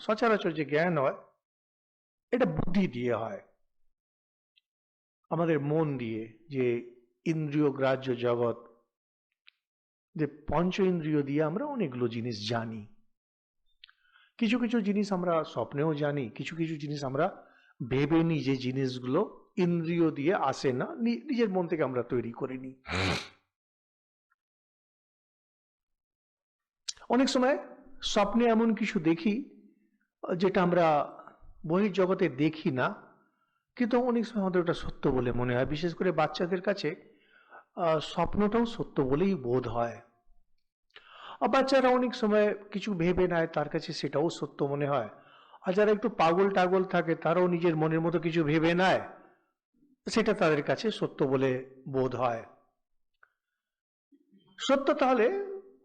সচরাচর যে জ্ঞান হয় এটা বুদ্ধি দিয়ে হয়, আমাদের মন দিয়ে, যে ইন্দ্রিয় গ্রাহ্য জগৎ, যে পঞ্চ ইন্দ্রিয় দিয়ে আমরা অনেকগুলো জিনিস জানি। কিছু কিছু জিনিস আমরা স্বপ্নেও জানি, কিছু কিছু জিনিস আমরা ভেবে নিই, যে জিনিসগুলো ইন্দ্রিয় দিয়ে আসে না, নিজের মন থেকে আমরা তৈরি করে নিই। অনেক সময় স্বপ্নে এমন কিছু দেখি যেটা আমরা বহির্জগতে দেখি না, কিন্তু অনেক সময় আমাদের ওটা সত্য বলে মনে হয়। বিশেষ করে বাচ্চাদের কাছে স্বপ্নটাও সত্য বলেই বোধ হয়। আর বাচ্চারা অনেক সময় কিছু ভেবে নেয়, তার কাছে সেটাও সত্য মনে হয়। আর যারা একটু পাগল টাগল থাকে তারাও নিজের মনের মতো কিছু ভেবে নেয়, সেটা তাদের কাছে সত্য বলে বোধ হয়। সত্য তাহলে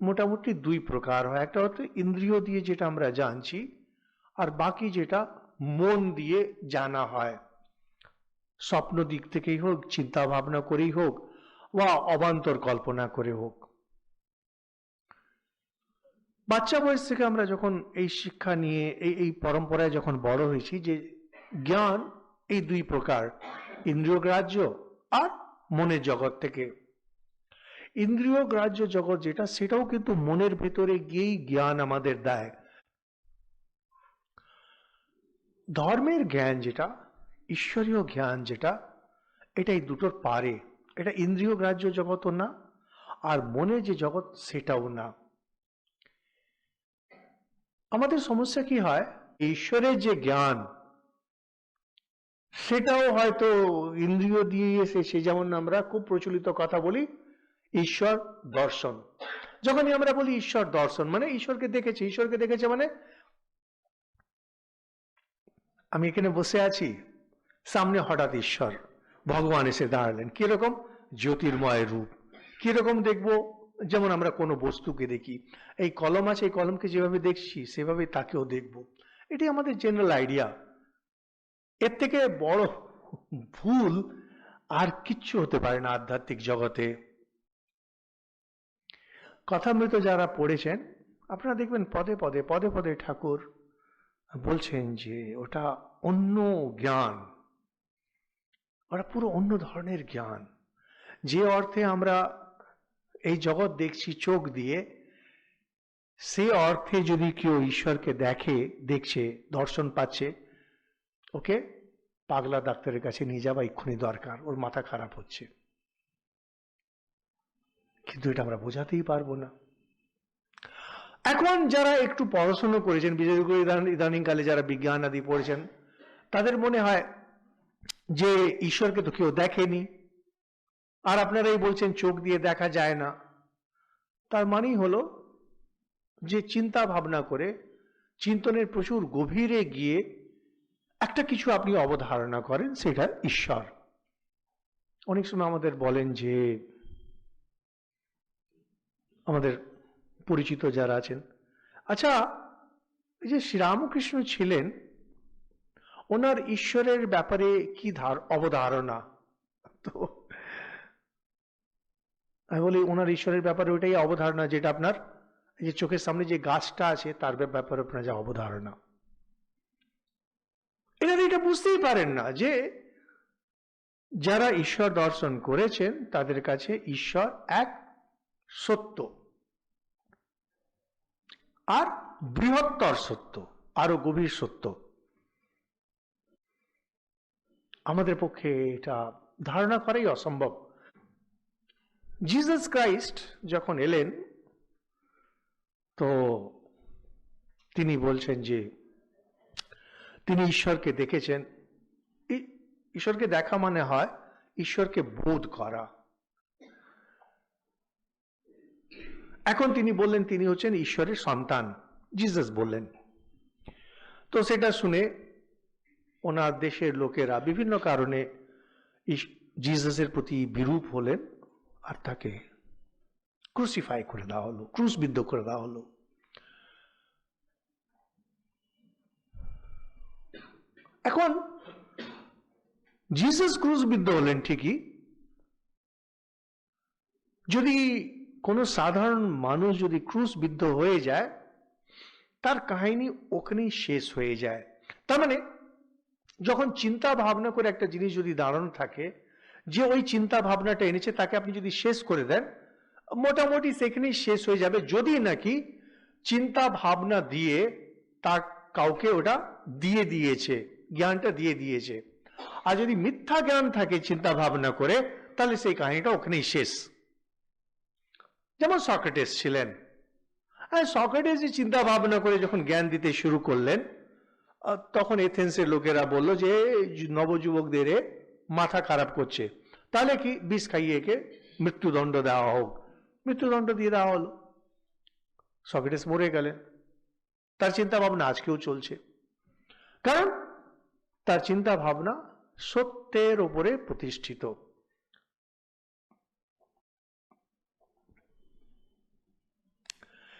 মোটামুটি দুই প্রকার হয়, একটা হচ্ছে ইন্দ্রিয় দিয়ে যেটা আমরা জানছি, আর বাকি যেটা মন দিয়ে জানা হয়, স্বপ্ন দিক থেকেই হোক, চিন্তা ভাবনা করেই হোক, বা অবান্তর কল্পনা করে হোক। বাচ্চা বয়স থেকে আমরা যখন এই শিক্ষা নিয়ে এই পরম্পরায় যখন বড় হয়েছি, যে জ্ঞান এই দুই প্রকার, ইন্দ্রিয় গ্রাহ্য আর মনের জগৎ থেকে। ইন্দ্রিয় গ্রাহ্য জগৎ যেটা, সেটাও কিন্তু মনের ভেতরে গিয়েই জ্ঞান আমাদের দেয়। ধর্মের জ্ঞান যেটা, ঈশ্বরীয় জ্ঞান যেটা, এটাই দুটোর পারে। এটা ইন্দ্রিয় গ্রাহ্য জগৎও না, আর মনের যে জগৎ সেটাও না। আমাদের সমস্যা কি হয়, ঈশ্বরের যে জ্ঞান সেটাও হয়তো ইন্দ্রিয় দিয়ে এসেছে। যেমন আমরা খুব প্রচলিত কথা বলি, ঈশ্বর দর্শন। যখনই আমরা বলি ঈশ্বর দর্শন, মানে ঈশ্বরকে দেখেছে। ঈশ্বরকে দেখেছে মানে আমি এখানে বসে আছি, সামনে হঠাৎ ঈশ্বর ভগবান এসে দাঁড়ালেন, কিরকম? জ্যোতির্ময় রূপ। কিরকম দেখবো? যেমন আমরা কোনো বস্তুকে দেখি, এই কলম আছে, এই কলমকে যেভাবে দেখছি সেভাবে তাকেও দেখব। এটি আমাদের জেনারেল আইডিয়া। এর থেকে বড় ভুল আর কিচ্ছু হতে পারে না আধ্যাত্মিক জগতে। কথামৃত যারা পড়েছেন, আপনারা দেখবেন পদে পদে পদে পদে ঠাকুর বলছেন যে ওটা অন্য জ্ঞান, ওটা পুরো অন্য ধরনের জ্ঞান। যে অর্থে আমরা এই জগৎ দেখছি চোখ দিয়ে, সে অর্থে যদি কেউ ঈশ্বরকে দেখছে, দর্শন পাচ্ছে, ওকে পাগলা ডাক্তারের কাছে নিয়ে যাওয়া এক্ষুনি দরকার, ওর মাথা খারাপ হচ্ছে। কিন্তু এটা আমরা বোঝাতেই পারবো না। এখন যারা একটু পড়াশোনা করেছেন, বিশেষ করে ইদানিংকালে যারা বিজ্ঞান আদি পড়েছেন, তাদের মনে হয় যে ঈশ্বরকে তো কেউ দেখেনি, আর আপনারাই বলছেন চোখ দিয়ে দেখা যায় না। তার মানেই হলো যে চিন্তা ভাবনা করে, চিন্তনের প্রচুর গভীরে গিয়ে একটা কিছু আপনি অবধারণা করেন, সেটা ঈশ্বর। অনেক সময় আমাদের বলেন যে, আমাদের পরিচিত যারা আছেন, আচ্ছা এই যে শ্রীরামকৃষ্ণ ছিলেন, ওনার ঈশ্বরের ব্যাপারে কি অবধারণা? তো আমি বলি, ওনার ঈশ্বরের ব্যাপারে ওইটাই অবধারণা যেটা আপনার এই যে চোখের সামনে যে গাছটা আছে তার ব্যাপারে আপনার যা অবধারণা। এটা বুঝতেই পারেন না যে যারা ঈশ্বর দর্শন করেছেন তাদের কাছে ঈশ্বর এক সত্য, আর বৃহত্তর সত্য, আরো গভীর সত্য। আমাদের পক্ষে এটা ধারণা করাই অসম্ভব। জিসাস ক্রাইস্ট যখন এলেন, তো তিনি বলছেন যে তিনি ঈশ্বরকে দেখেছেন। ঈশ্বরকে দেখা মানে হয় ঈশ্বরকে বোধ করা। এখন তিনি বললেন তিনি হচ্ছেন ঈশ্বরের সন্তান, জিসাস বললেন। তো সেটা শুনে ওনার দেশের লোকেরা বিভিন্ন কারণে জিসাসের প্রতি বিরূপ হলেন, আর তাকে ক্রুসিফাই করে দেওয়া হলো, ক্রুশবিদ্ধ করে দেওয়া হলো। এখন জিসাস ক্রুশবিদ্ধ হলেন ঠিকই, যদি কোনো সাধারণ মানুষ যদি ক্রুশবিদ্ধ হয়ে যায়, তার কাহিনী ওখানেই শেষ হয়ে যায়। তার মানে যখন চিন্তা ভাবনা করে একটা জিনিস যদি দাঁড়ানো থাকে, যে ওই চিন্তা ভাবনাটা এনেছে তাকে আপনি যদি শেষ করে দেন, মোটামুটি সেখানেই শেষ হয়ে যাবে, যদি নাকি চিন্তা ভাবনা দিয়ে তার কাউকে ওটা দিয়ে দিয়েছে, জ্ঞানটা দিয়ে দিয়েছে। আর যদি মিথ্যা জ্ঞান থাকে চিন্তা ভাবনা করে, তাহলে সেই কাহিনীটা ওখানেই শেষ। যেমন সক্রেটিস ছিলেন, সক্রেটিস চিন্তা ভাবনা করে যখন জ্ঞান দিতে শুরু করলেন, তখন এথেন্সের লোকেরা বলল যে নবযুবকদের মাথা খারাপ করছে, তাহলে কি বিষ খাইয়ে একে মৃত্যুদণ্ড দেওয়া হোক। মৃত্যুদণ্ড দিয়ে দেওয়া হলো, সক্রেটিস মরে গেলেন। তার চিন্তা ভাবনা আজকেও চলছে, কারণ তার চিন্তা ভাবনা সত্যের উপরে প্রতিষ্ঠিত।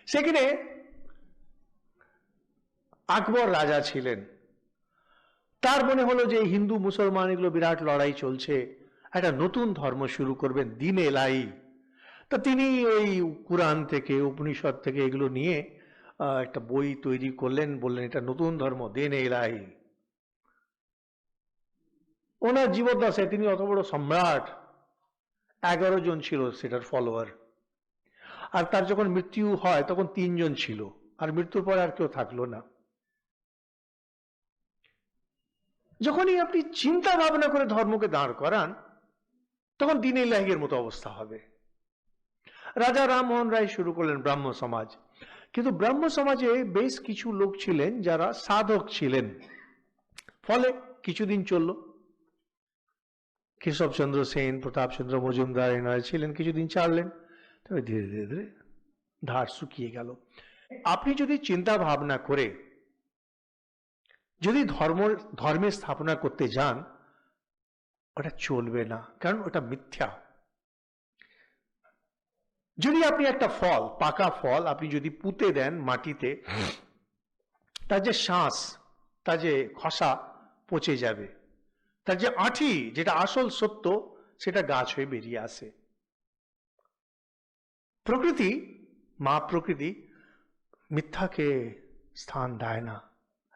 সেখানে আকবর রাজা ছিলেন, তার মনে হলো যে হিন্দু মুসলমান এগুলো বিরাট লড়াই চলছে, একটা নতুন ধর্ম শুরু করবেন, দ্বীন এলাহি। তা তিনি ওই কুরআন থেকে, উপনিষদ থেকে এগুলো নিয়ে একটা বই তৈরি করলেন, বললেন এটা নতুন ধর্ম, দ্বীন এলাহি। ওনার জীবদ্দশায় তিনি অত বড় সম্রাট, 11 জন ছিল সেটার ফলোয়ার। আর তার যখন মৃত্যু হয় তখন 3 জন ছিল, আর মৃত্যুর পরে আর কেউ থাকলো না। যখনই আপনি চিন্তা ভাবনা করে ধর্মকে দাঁড় করান, তখন দ্বীন ইলাহির মতো অবস্থা হবে। রাজা রামমোহন রায় শুরু করলেন ব্রাহ্ম সমাজ, কিন্তু ব্রাহ্ম সমাজে বেশ কিছু লোক ছিলেন যারা সাধক ছিলেন, ফলে কিছুদিন চলল। কেশবচন্দ্র সেন, প্রতাপচন্দ্র মজুমদার এনারা ছিলেন, কিছুদিন চাললেন, তবে ধীরে ধীরে ধীরে ধার শুকিয়ে গেল। আপনি যদি চিন্তা ভাবনা করে যদি ধর্মের স্থাপনা করতে যান, ওটা চলবে না, কারণ ওটা মিথ্যা। যদি আপনি একটা ফল, পাকা ফল আপনি যদি পুঁতে দেন মাটিতে, তার যে শ্বাস, তার যে খসা পচে যাবে, তার যে আঁঠি, যেটা আসল সত্য, সেটা গাছ হয়ে বেরিয়ে আসে। প্রকৃতি, মা প্রকৃতি মিথ্যাকে স্থান দেয় না,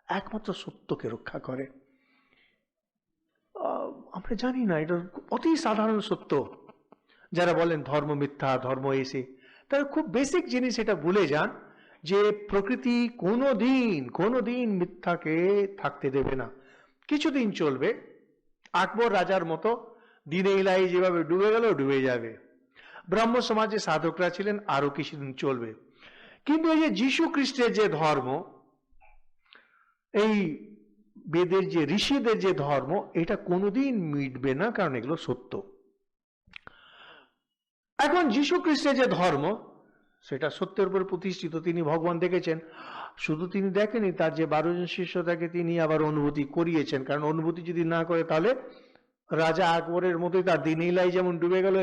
একমাত্র সত্যকে রক্ষা করে। আমরা জানি না, এটা অতি সাধারণ সত্য। যারা বলেন ধর্ম মিথ্যা, ধর্ম এসে, তারা খুব বেসিক জিনিস এটা ভুলে যান যে প্রকৃতি কোনোদিন মিথ্যাকে থাকতে দেবে না। কিছুদিন চলবে, আকবর রাজার মতো দ্বীন ইলাহি যেভাবে ডুবে গেল, ডুবে যাবে। ব্রাহ্ম সমাজে সাধকরা ছিলেন, আরো কিছুদিন চলবে। কিন্তু এই যে যীশু খ্রিস্টের যে ধর্ম, এই বেদের যে ঋষিদের যে ধর্ম, এটা কোনোদিন মিটবে না, কারণ এগুলো সত্য। এখন যীশু খ্রিস্টের যে ধর্ম, সেটা সত্যের উপর প্রতিষ্ঠিত। তিনি ভগবান দেখেছেন, শুধু তিনি দেখেনি, তার যে 12 জন শিষ্য তাকে তিনি আবার অনুভূতি করিয়েছেন, কারণ অনুভূতি যদি না করে তাহলে রাজা আকবরের মতোই তার দ্বীন ইলাহি যেমন ডুবে গেল,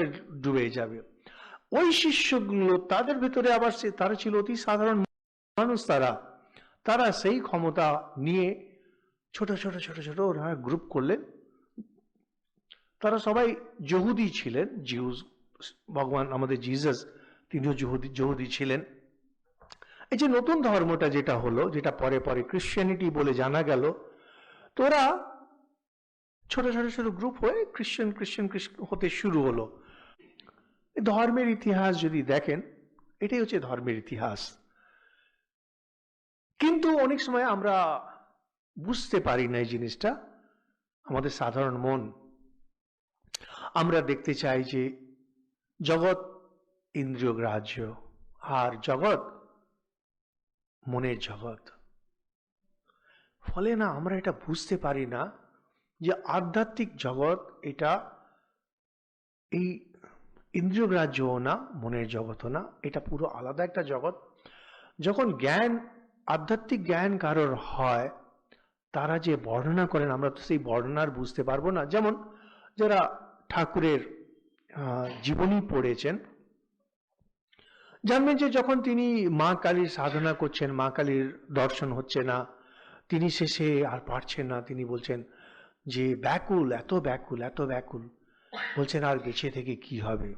ডুবে যাবে। ওই শিষ্যগুলো, তাদের ভিতরে আবার তারা ছিল অতি সাধারণ মানুষ, তারা সেই ক্ষমতা নিয়ে ছোট ছোট ছোট ছোট ওরা গ্রুপ করলেন। তারা সবাই যহুদি ছিলেন, জিউস। ভগবান আমাদের জিসাস, তিনিও যহুদি ছিলেন। এই যে নতুন ধর্মটা যেটা হলো, যেটা পরে পরে ক্রিশ্চিয়ানিটি বলে জানা গেল, তোরা ছোট ছোট ছোট গ্রুপ হয়ে ক্রিশ্চিয়ান হতে শুরু হলো। ধর্মের ইতিহাস যদি দেখেন, এটাই হচ্ছে ধর্মের ইতিহাস। কিন্তু অনেক সময় আমরা বুঝতে পারি না এই জিনিসটা, আমাদের সাধারণ মন। আমরা দেখতে চাই যে জগৎ ইন্দ্রিয় গ্রাহ্য, আর জগৎ মনের জগৎ। ফলে না আমরা এটা বুঝতে পারি না যে আধ্যাত্মিক জগৎ এটা এই ইন্দ্রিয় গ্রাহ্যও না, মনের জগৎও না, এটা পুরো আলাদা একটা জগৎ। যখন জ্ঞান, আধ্যাত্মিক জ্ঞান কারোর হয়, তারা যে বর্ণনা করেন, আমরা তো সেই বর্ণনার বুঝতে পারবো না। যেমন যারা ঠাকুরের জীবনী পড়েছেন, জানবেন যে যখন তিনি মা কালীর সাধনা করছেন, মা কালীর দর্শন হচ্ছে না, তিনি শেষে আর পারছেন না, তিনি বলছেন যে ব্যাকুল, এত ব্যাকুল, এত ব্যাকুল, বলছেন আর বেঁচে থেকে কি হবে।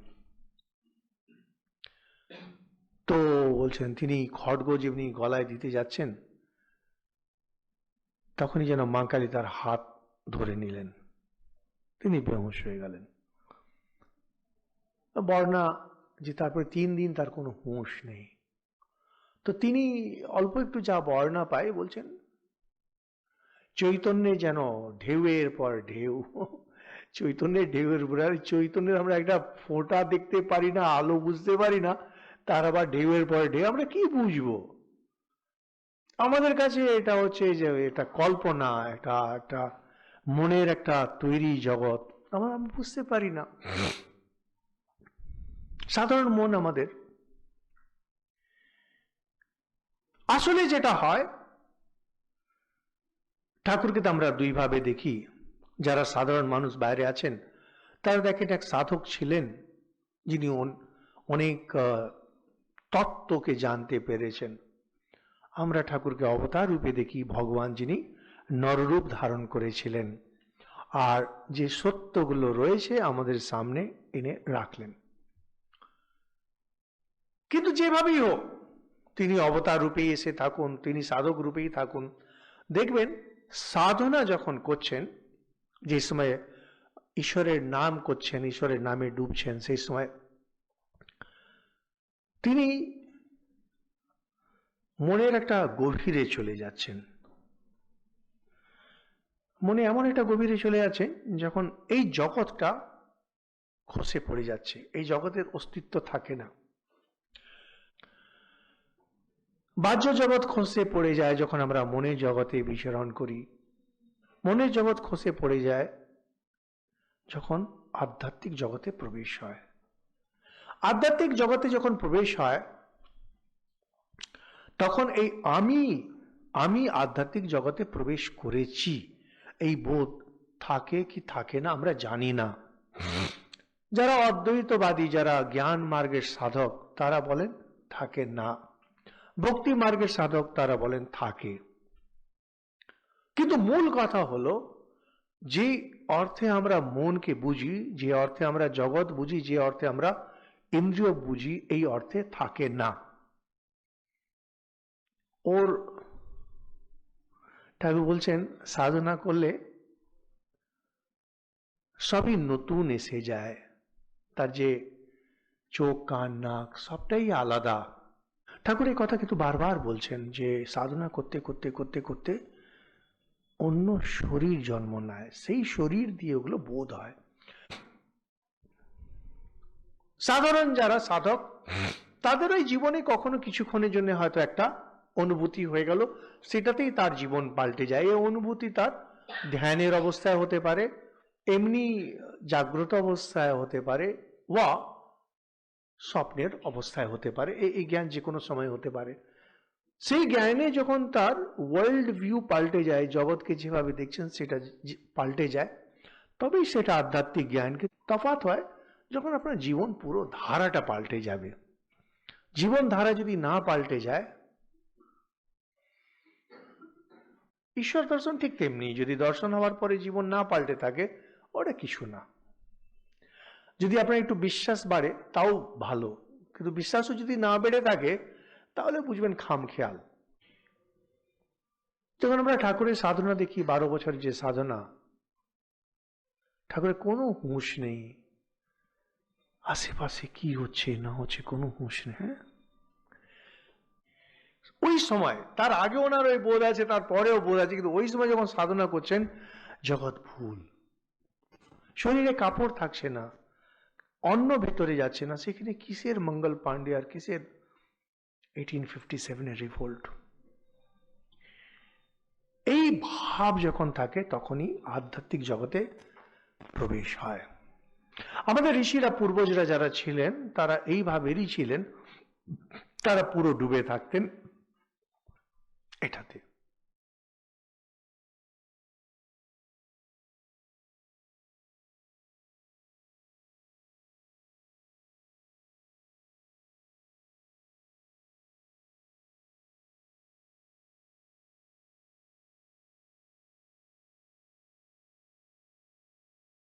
তো বলছেন তিনি খড়গ যেমনি গলায় দিতে যাচ্ছেন, তখনই যেন মা কালী তার হাত ধরে নিলেন, তিনি বেহুঁশ হয়ে গেলেন। বর্ণা যে তারপরে 3 দিন তার কোনো হুঁশ নেই। তো তিনি অল্প একটু যা বর্ণা পায় বলছেন চৈতন্যে যেন ঢেউয়ের পর ঢেউ, চৈতন্যের ঢেউয়ের উপর। আর চৈতন্যের আমরা একটা ফোঁটা দেখতে পারি না, আলো বুঝতে পারি না, তার আবার ঢেউয়ের পর ঢেউ, আমরা কি বুঝবো? আমাদের কাছে এটা হচ্ছে যে এটা কল্পনা, একটা মনের একটা তৈরি জগৎ, আমরা বুঝতে পারি না। সাধারণ মন আমাদের। আসলে যেটা হয়, ঠাকুরকে তো আমরা দুই ভাবে দেখি। যারা সাধারণ মানুষ বাইরে আছেন তারা দেখেন এক সাধক ছিলেন যিনি অনেক তত্ত্বকে জানতে পেরেছেন। আমরা ঠাকুরকে অবতার রূপে দেখি, ভগবান যিনি নররূপ ধারণ করেছিলেন আর যে সত্যগুলো রয়েছে আমাদের সামনে এনে রাখলেন। কিন্তু যেভাবেই হোক, তিনি অবতার রূপেই এসে থাকুন, তিনি সাধক রূপেই থাকুন, দেখবেন সাধনা যখন করছেন, যে সময় ঈশ্বরের নাম করছেন, ঈশ্বরের নামে ডুবছেন, সেই সময় তিনি মনের একটা গভীরে চলে যাচ্ছেন। মনে এমন একটা গভীরে চলে যাচ্ছেন যখন এই জগৎটা খসে পড়ে যাচ্ছে, এই জগতের অস্তিত্ব থাকে না। বাহ্য জগৎ খসে পড়ে যায় যখন আমরা মনের জগতে বিচরণ করি। মনের জগৎ খসে পড়ে যায় যখন আধ্যাত্মিক জগতে প্রবেশ হয়। আধ্যাত্মিক জগতে যখন প্রবেশ হয় তখন এই আমি আধ্যাত্মিক জগতে প্রবেশ করেছি এই বোধ থাকে কি থাকে না আমরা জানি না। যারা অদ্বৈতবাদী, যারা জ্ঞান মার্গের সাধক, তারা বলেন থাকে না। ভক্তি মার্গের সাধক তারা বলেন থাকে। কিন্তু মূল কথা হলো, যে অর্থে আমরা মনকে বুঝি, যে অর্থে আমরা জগৎ বুঝি, যে অর্থে আমরা ইন্দ্রিয় বুঝি, এই অর্থে থাকে না। ওর ঠাকুর বলছেন সাধনা করলে সবই নতুন এসে যায়, তার যে চোখ কান নাক সবটাই আলাদা। ঠাকুর এই কথা কিন্তু বারবার বলছেন যে সাধনা করতে করতে করতে করতে অন্য শরীর জন্ম নেয়, সেই শরীর দিয়ে ওগুলো বোধ হয়। সাধারণ যারা সাধক তাদের ওই জীবনে কখনো কিছুক্ষণের জন্য হয়তো একটা অনুভূতি হয়ে গেল, সেটাতেই তার জীবন পাল্টে যায়। এই অনুভূতি তার ধ্যানের অবস্থায় হতে পারে, এমনি জাগ্রত অবস্থায় হতে পারে, বা স্বপ্নের অবস্থায় হতে পারে। এই জ্ঞান যে কোনো সময় হতে পারে। সেই জ্ঞানে যখন তার ওয়ার্ল্ড ভিউ পাল্টে যায়, জগৎকে যেভাবে দেখছেন সেটা পাল্টে যায়, তবেই সেটা আধ্যাত্মিক জ্ঞানকে। তফাৎ হয় যখন আপনার জীবন পুরো ধারাটা পাল্টে যাবে। জীবন ধারা যদি না পাল্টে যায়, ঈশ্বর দর্শন ঠিক তেমনি, যদি দর্শন হওয়ার পরে জীবন না পাল্টে থাকে, ওটা কিছু না। যদি আপনার একটু বিশ্বাস বাড়ে তাও ভালো, কিন্তু বিশ্বাসও যদি না বেড়ে থাকে তাহলে বুঝবেন খামখেয়াল। যখন আমরা ঠাকুরের সাধনা দেখি, 12 বছরের যে সাধনা, ঠাকুরের কোনো হুঁশ নেই, আশেপাশে কি হচ্ছে না হচ্ছে কোনো হুঁশ নেই। হ্যাঁ, ওই সময়, তার আগে ওনার ওই বোধ আছে, তারপরেও বোধ আছে, কিন্তু ওই সময় যখন সাধনা করছেন জগৎ ভুল, শরীরে কাপড় থাকছে না, অন্ন ভেতরে যাচ্ছে না, সেখানে কিসের মঙ্গল পাণ্ডে আর কিসের 1857 রিভোল্ট। এই ভাব যখন থাকে তখনই আধ্যাত্মিক জগতে প্রবেশ হয়। আমাদের ঋষিরা, পূর্বজরা যারা ছিলেন, তারা এইভাবেরই ছিলেন, তারা পুরো ডুবে থাকতেন এটাতে।